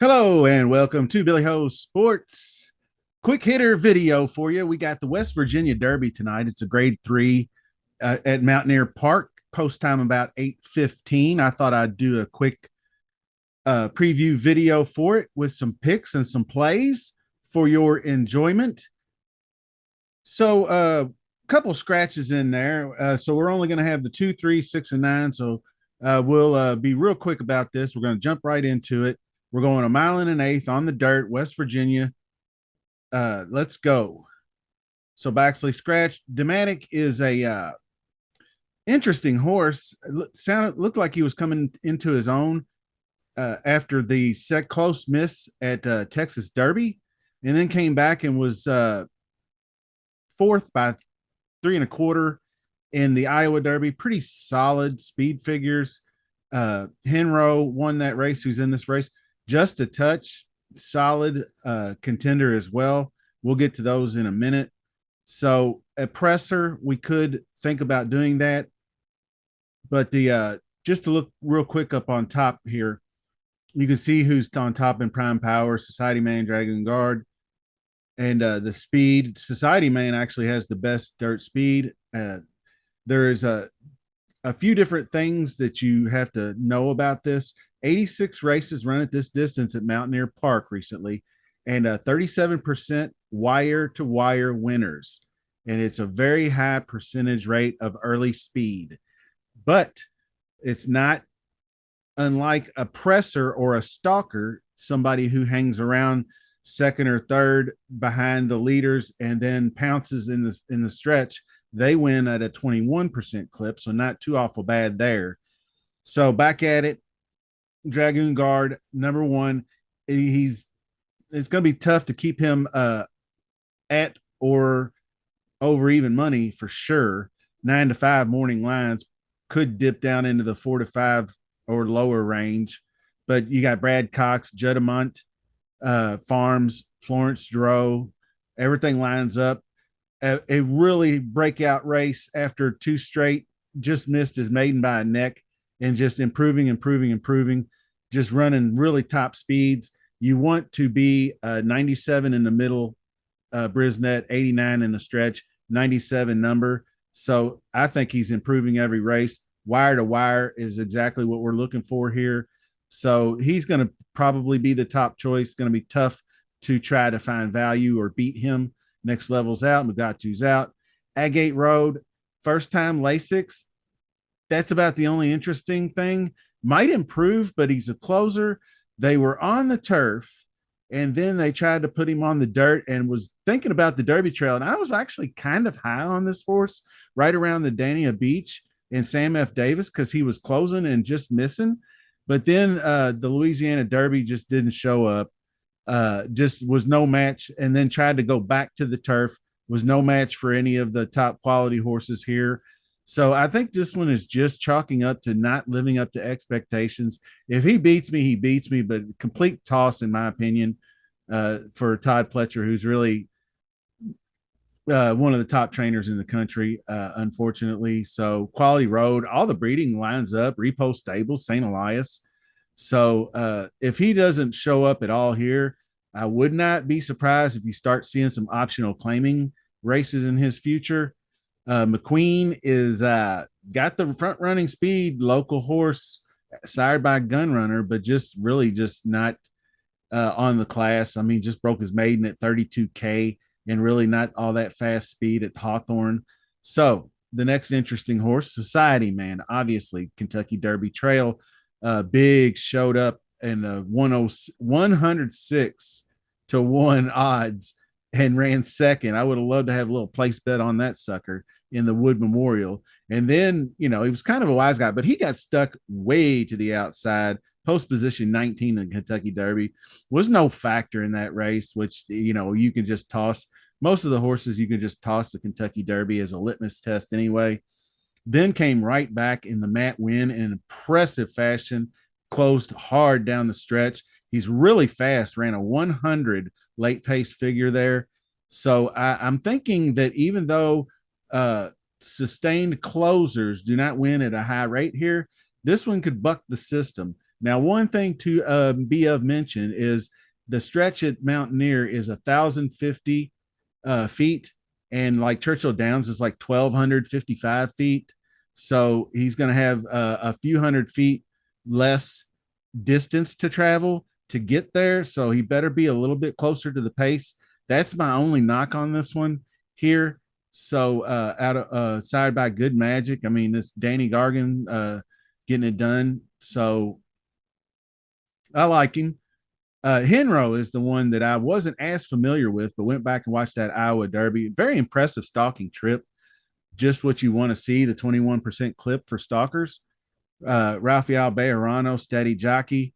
Hello and welcome to Billy Ho Sports. Quick hitter video for you. We got the West Virginia Derby tonight. It's a grade 3 at Mountaineer Park. Post time about 8:15. I thought I'd do a quick preview video for it with some picks and some plays for your enjoyment. So a couple scratches in there. So we're only going to have the 2, 3, 6, and 9. So we'll be real quick about this. We're going to jump right into it. We're going a mile and an eighth on the dirt, West Virginia. Let's go. So Baxley scratch. Dematic is a interesting horse. Looked like he was coming into his own after the close miss at Texas Derby, and then came back and was fourth by 3 1/4 in the Iowa Derby. Pretty solid speed figures. Henro won that race. Who's in this race? Just a touch, solid contender as well. We'll get to those in a minute. So a presser, we could think about doing that. But the just to look real quick up on top here, you can see who's on top in prime power: Society Man, Dragon Guard, and the speed. Society Man actually has the best dirt speed. There is a few different things that you have to know about this. 86 races run at this distance at Mountaineer Park recently, and 37% wire-to-wire winners. And it's a very high percentage rate of early speed. But it's not unlike a presser or a stalker, somebody who hangs around second or third behind the leaders and then pounces in the stretch. They win at a 21% clip, so not too awful bad there. So back at it, Dragoon Guard, number 1. It's going to be tough to keep him at or over even money for sure. 9 to 5 morning lines could dip down into the 4 to 5 or lower range. But you got Brad Cox, Judamont, Farms, Florence Dro. Everything lines up. A really breakout race after 2 straight. Just missed his maiden by a neck and just improving, just running really top speeds. You want to be 97 in the middle, Brisnet, 89 in the stretch, 97 number. So I think he's improving every race. Wire to wire is exactly what we're looking for here. So he's going to probably be the top choice. It's going to be tough to try to find value or beat him. Next level's out. Mugatu's out. Agate Road, first time Lasix. That's about the only interesting thing. Might improve, but he's a closer. They were on the turf, and then they tried to put him on the dirt and was thinking about the Derby Trail. And I was actually kind of high on this horse right around the Dania Beach and Sam F. Davis because he was closing and just missing. But then the Louisiana Derby just didn't show up. Just was no match, and then tried to go back to the turf. Was no match for any of the top quality horses here. So I think this one is just chalking up to not living up to expectations. If he beats me, he beats me, but complete toss, in my opinion, for Todd Pletcher, who's really one of the top trainers in the country, unfortunately. So Quality Road, all the breeding lines up, Repo Stables, St. Elias. So if he doesn't show up at all here, I would not be surprised if you start seeing some optional claiming races in his future. McQueen is got the front running speed, local horse, sired by Gunrunner, but just really just not on the class. I mean, just broke his maiden at 32K and really not all that fast speed at Hawthorne. So the next interesting horse, Society Man, obviously Kentucky Derby Trail. Big showed up in 106 to 1 odds and ran second. I would have loved to have a little place bet on that sucker in the Wood Memorial. And then, he was kind of a wise guy, but he got stuck way to the outside. Post position 19 in the Kentucky Derby was no factor in that race, which, you can just toss. Most of the horses, you can just toss the Kentucky Derby as a litmus test anyway. Then came right back in the Matt win in impressive fashion, closed hard down the stretch, He's really fast, ran a 100 late pace figure there. So I'm thinking that even though sustained closers do not win at a high rate here, this one could buck the system. Now, one thing to be of mention is the stretch at Mountaineer is 1,050 feet, and like Churchill Downs is like 1,255 feet. So he's going to have a few hundred feet less distance to travel to get there. So he better be a little bit closer to the pace. That's my only knock on this one here. So out of side by Good Magic, I mean, this Danny Gargan getting it done. So I like him. Henro is the one that I wasn't as familiar with, but went back and watched that Iowa Derby. Very impressive stalking trip. Just what you want to see, the 21% clip for stalkers. Rafael Bejarano, steady jockey,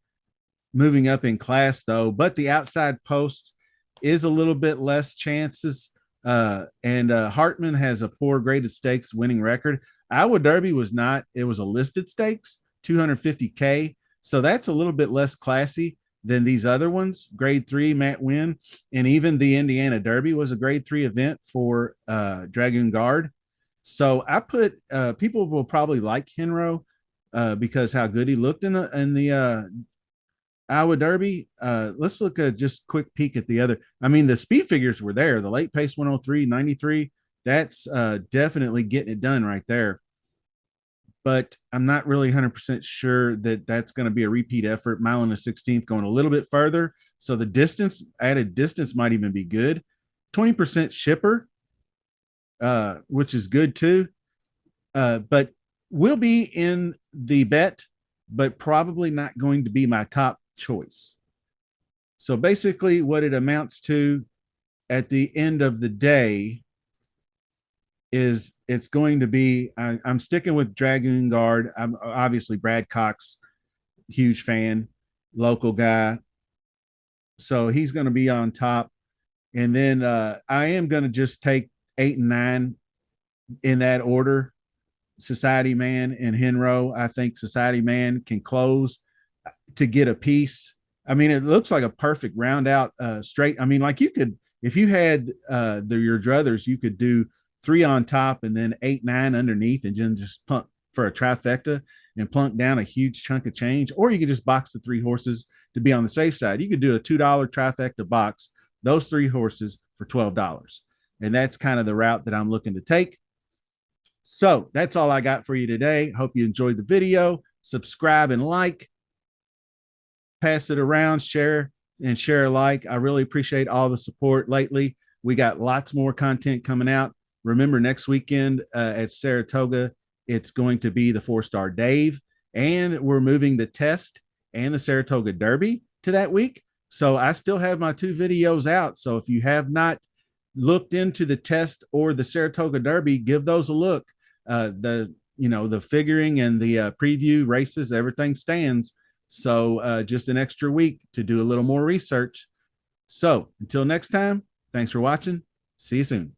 moving up in class though, but the outside post is a little bit less chances. And Hartman has a poor graded stakes winning record. Iowa Derby was not, it was a listed stakes, 250K. So that's a little bit less classy than these other ones. Grade 3, Matt Wynn, and even the Indiana Derby was a grade 3 event for Dragoon Guard. So I put people will probably like Henro because how good he looked in the Iowa Derby. Let's look at just quick peek at the other. I mean, the speed figures were there. The late pace 103, 93. That's definitely getting it done right there. But I'm not really 100% sure that that's going to be a repeat effort. Mile and a 16th going a little bit further. So the distance, added distance might even be good. 20% shipper, which is good too. But will be in the bet, but probably not going to be my top choice. So basically, what it amounts to at the end of the day is it's going to be I'm sticking with Dragoon Guard. I'm obviously Brad Cox, huge fan, local guy. So he's going to be on top. And then I am going to just take 8 and 9 in that order. Society Man and Henro. I think Society Man can close to get a piece. I mean, it looks like a perfect round out straight. I mean, like you could, if you had your druthers, you could do 3 on top and then 8, 9 underneath, and then just punt for a trifecta and plunk down a huge chunk of change. Or you could just box the 3 horses to be on the safe side. You could do a $2 trifecta box, those 3 horses for $12. And that's kind of the route that I'm looking to take. So that's all I got for you today. Hope you enjoyed the video. Subscribe and like. Pass it around, share like. I really appreciate all the support lately. We got lots more content coming out. Remember, next weekend at Saratoga, it's going to be the 4-star Dave, and we're moving the test and the Saratoga Derby to that week. So I still have my 2 videos out. So if you have not looked into the test or the Saratoga Derby, give those a look. The figuring and the preview races, everything stands. So just an extra week to do a little more research. So until next time, thanks for watching. See you soon.